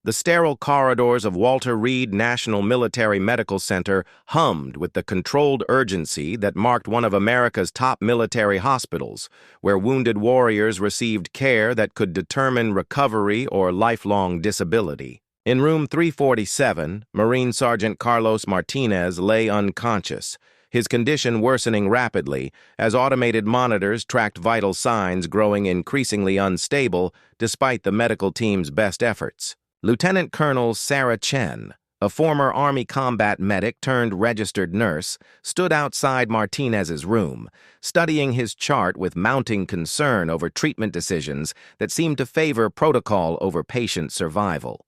The sterile corridors of Walter Reed National Military Medical Center hummed with the controlled urgency that marked one of America's top military hospitals, where wounded warriors received care that could determine recovery or lifelong disability. In room 347, Marine Sergeant Carlos Martinez lay unconscious, his condition worsening rapidly as automated monitors tracked vital signs growing increasingly unstable despite the medical team's best efforts. Lieutenant Colonel Sarah Chen, a former Army combat medic turned registered nurse, stood outside Martinez's room, studying his chart with mounting concern over treatment decisions that seemed to favor protocol over patient survival.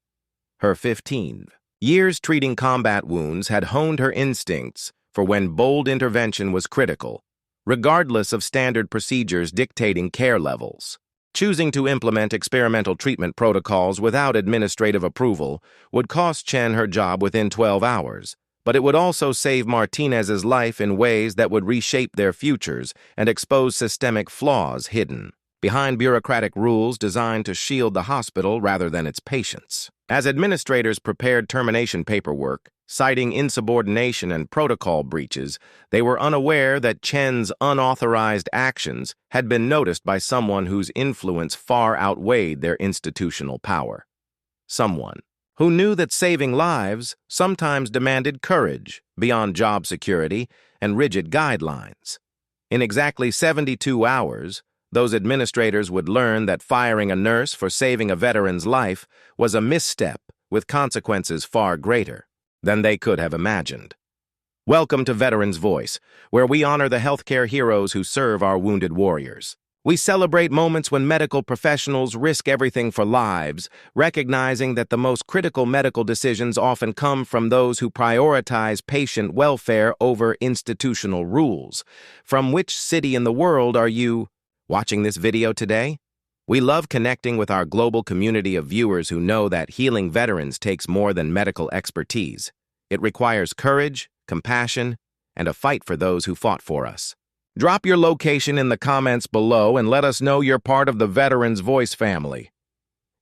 Her 15 years treating combat wounds had honed her instincts for when bold intervention was critical, regardless of standard procedures dictating care levels. Choosing to implement experimental treatment protocols without administrative approval would cost Chen her job within 12 hours, but it would also save Martinez's life in ways that would reshape their futures and expose systemic flaws hidden behind bureaucratic rules designed to shield the hospital rather than its patients. As administrators prepared termination paperwork, citing insubordination and protocol breaches, they were unaware that Chen's unauthorized actions had been noticed by someone whose influence far outweighed their institutional power. Someone who knew that saving lives sometimes demanded courage beyond job security and rigid guidelines. In exactly 72 hours, those administrators would learn that firing a nurse for saving a veteran's life was a misstep with consequences far greater than they could have imagined. Welcome to Veterans Voice, where we honor the healthcare heroes who serve our wounded warriors. We celebrate moments when medical professionals risk everything for lives, recognizing that the most critical medical decisions often come from those who prioritize patient welfare over institutional rules. From which city in the world are you watching this video today? We love connecting with our global community of viewers who know that healing veterans takes more than medical expertise. It requires courage, compassion, and a fight for those who fought for us. Drop your location in the comments below and let us know you're part of the Veterans Voice family.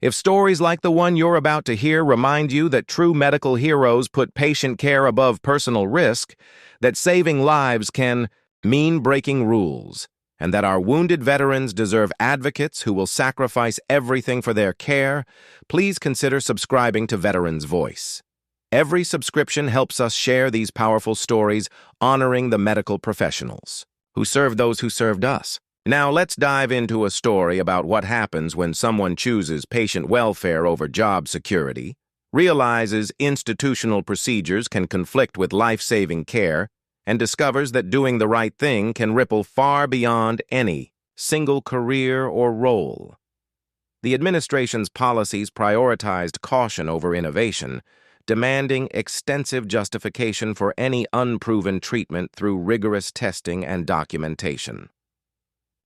If stories like the one you're about to hear remind you that true medical heroes put patient care above personal risk, that saving lives can mean breaking rules, and that our wounded veterans deserve advocates who will sacrifice everything for their care, please consider subscribing to Veterans Voice. Every subscription helps us share these powerful stories, honoring the medical professionals who served those who served us. Now let's dive into a story about what happens when someone chooses patient welfare over job security, realizes institutional procedures can conflict with life-saving care, and discovers that doing the right thing can ripple far beyond any single career or role. The administration's policies prioritized caution over innovation, demanding extensive justification for any unproven treatment through rigorous testing and documentation.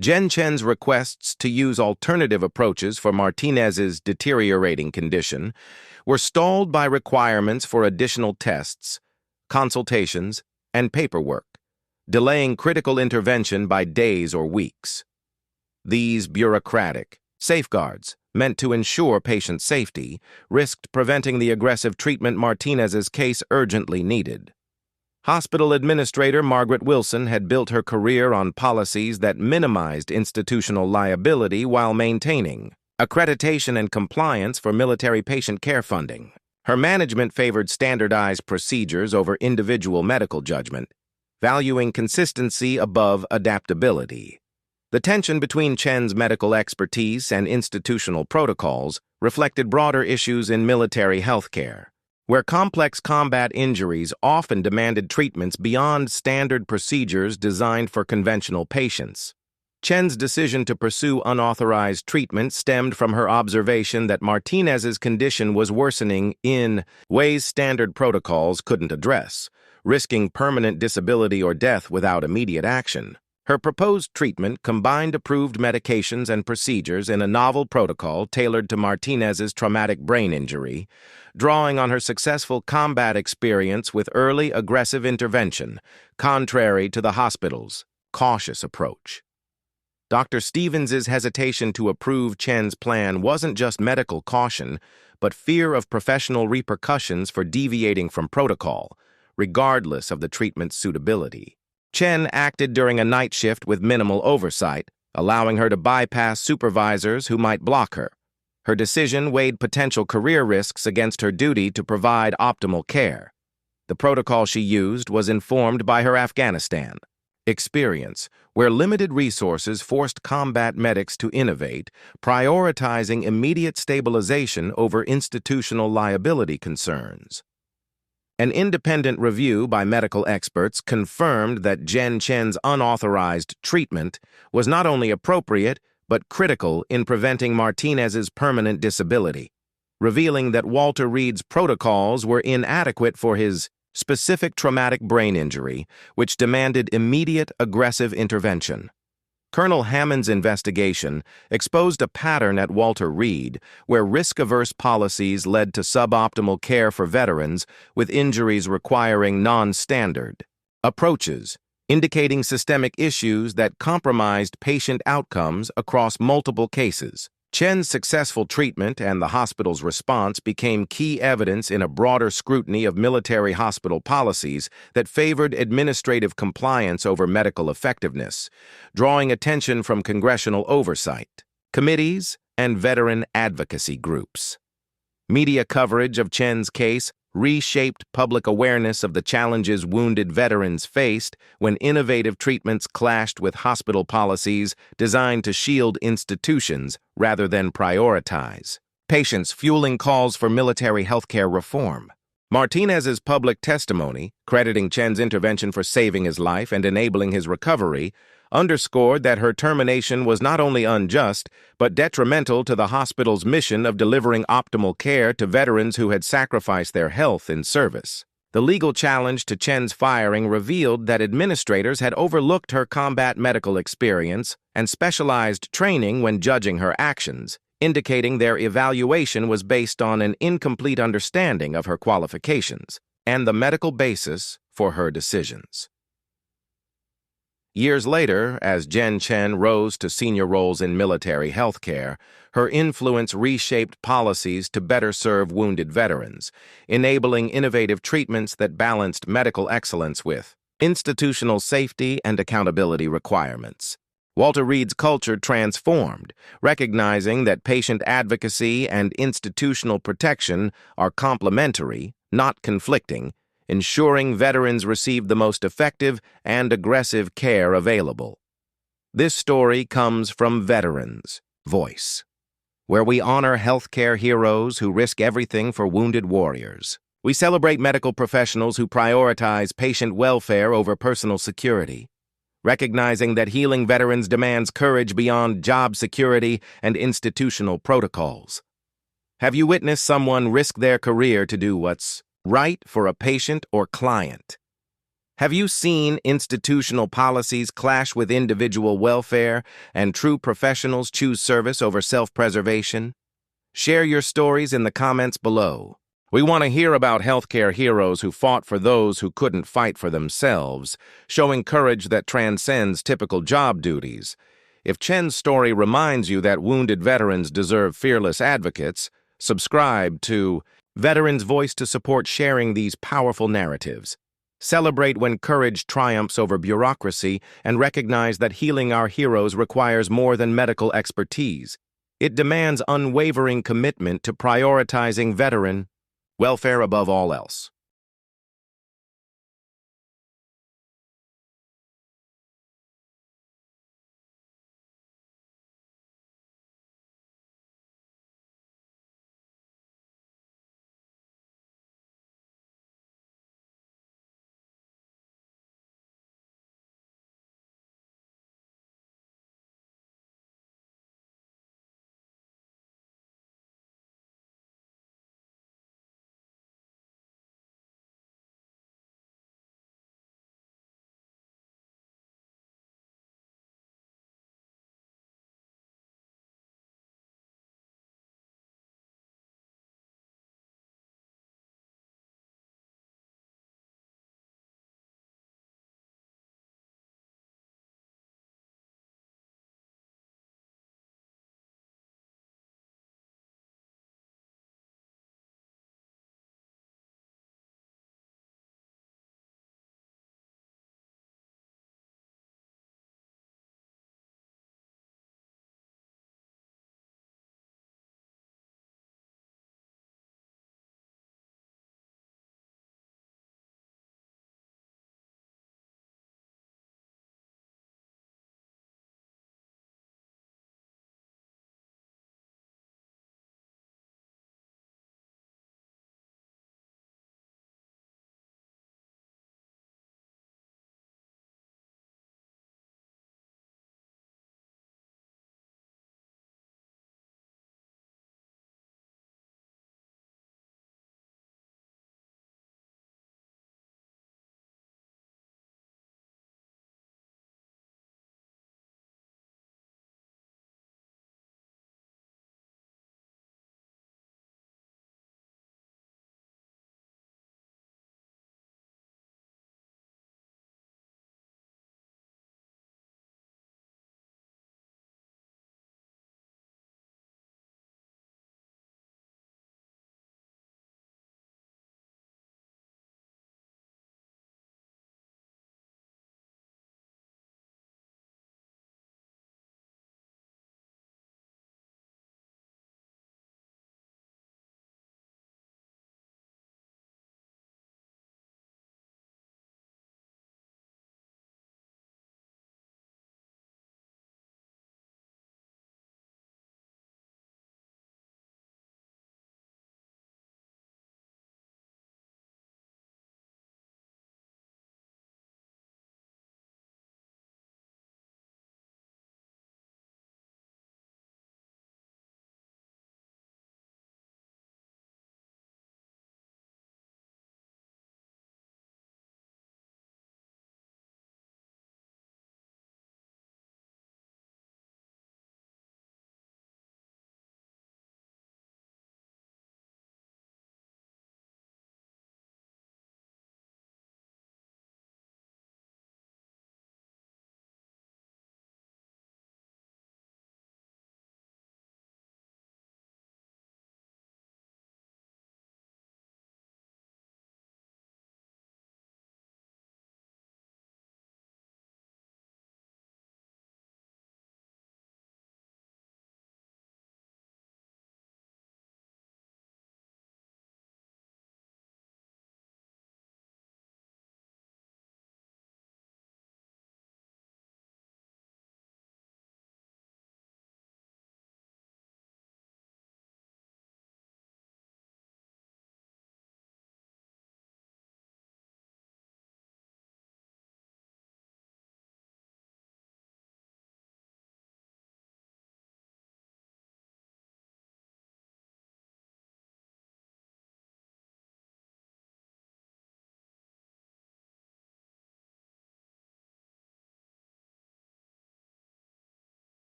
Jen Chen's requests to use alternative approaches for Martinez's deteriorating condition were stalled by requirements for additional tests, consultations, and paperwork, delaying critical intervention by days or weeks. These bureaucratic safeguards, meant to ensure patient safety, risked preventing the aggressive treatment Martinez's case urgently needed. Hospital Administrator Margaret Wilson had built her career on policies that minimized institutional liability while maintaining accreditation and compliance for military patient care funding. Her management favored standardized procedures over individual medical judgment, valuing consistency above adaptability. The tension between Chen's medical expertise and institutional protocols reflected broader issues in military healthcare, where complex combat injuries often demanded treatments beyond standard procedures designed for conventional patients. Chen's decision to pursue unauthorized treatment stemmed from her observation that Martinez's condition was worsening in ways standard protocols couldn't address, risking permanent disability or death without immediate action. Her proposed treatment combined approved medications and procedures in a novel protocol tailored to Martinez's traumatic brain injury, drawing on her successful combat experience with early aggressive intervention, contrary to the hospital's cautious approach. Dr. Stevens's hesitation to approve Chen's plan wasn't just medical caution, but fear of professional repercussions for deviating from protocol, regardless of the treatment's suitability. Chen acted during a night shift with minimal oversight, allowing her to bypass supervisors who might block her. Her decision weighed potential career risks against her duty to provide optimal care. The protocol she used was informed by her Afghanistan experience, where limited resources forced combat medics to innovate, prioritizing immediate stabilization over institutional liability concerns. An independent review by medical experts confirmed that Jen Chen's unauthorized treatment was not only appropriate, but critical in preventing Martinez's permanent disability, revealing that Walter Reed's protocols were inadequate for his specific traumatic brain injury, which demanded immediate aggressive intervention. Colonel Hammond's investigation exposed a pattern at Walter Reed where risk-averse policies led to suboptimal care for veterans with injuries requiring non-standard approaches, indicating systemic issues that compromised patient outcomes across multiple cases. Chen's successful treatment and the hospital's response became key evidence in a broader scrutiny of military hospital policies that favored administrative compliance over medical effectiveness, drawing attention from congressional oversight, committees, and veteran advocacy groups. Media coverage of Chen's case reshaped public awareness of the challenges wounded veterans faced when innovative treatments clashed with hospital policies designed to shield institutions rather than prioritize patients, fueling calls for military healthcare reform. Martinez's public testimony, crediting Chen's intervention for saving his life and enabling his recovery, underscored that her termination was not only unjust, but detrimental to the hospital's mission of delivering optimal care to veterans who had sacrificed their health in service. The legal challenge to Chen's firing revealed that administrators had overlooked her combat medical experience and specialized training when judging her actions, indicating their evaluation was based on an incomplete understanding of her qualifications and the medical basis for her decisions. Years later, as Jen Chen rose to senior roles in military healthcare, her influence reshaped policies to better serve wounded veterans, enabling innovative treatments that balanced medical excellence with institutional safety and accountability requirements. Walter Reed's culture transformed, recognizing that patient advocacy and institutional protection are complementary, not conflicting, ensuring veterans receive the most effective and aggressive care available. This story comes from Veterans' Voice, where we honor healthcare heroes who risk everything for wounded warriors. We celebrate medical professionals who prioritize patient welfare over personal security, recognizing that healing veterans demands courage beyond job security and institutional protocols. Have you witnessed someone risk their career to do what's right for a patient or client? Have you seen institutional policies clash with individual welfare and true professionals choose service over self-preservation? Share your stories in the comments below. We want to hear about healthcare heroes who fought for those who couldn't fight for themselves, showing courage that transcends typical job duties. If Chen's story reminds you that wounded veterans deserve fearless advocates, subscribe to Veterans' Voice to support sharing these powerful narratives. Celebrate when courage triumphs over bureaucracy and recognize that healing our heroes requires more than medical expertise. It demands unwavering commitment to prioritizing veteran welfare above all else.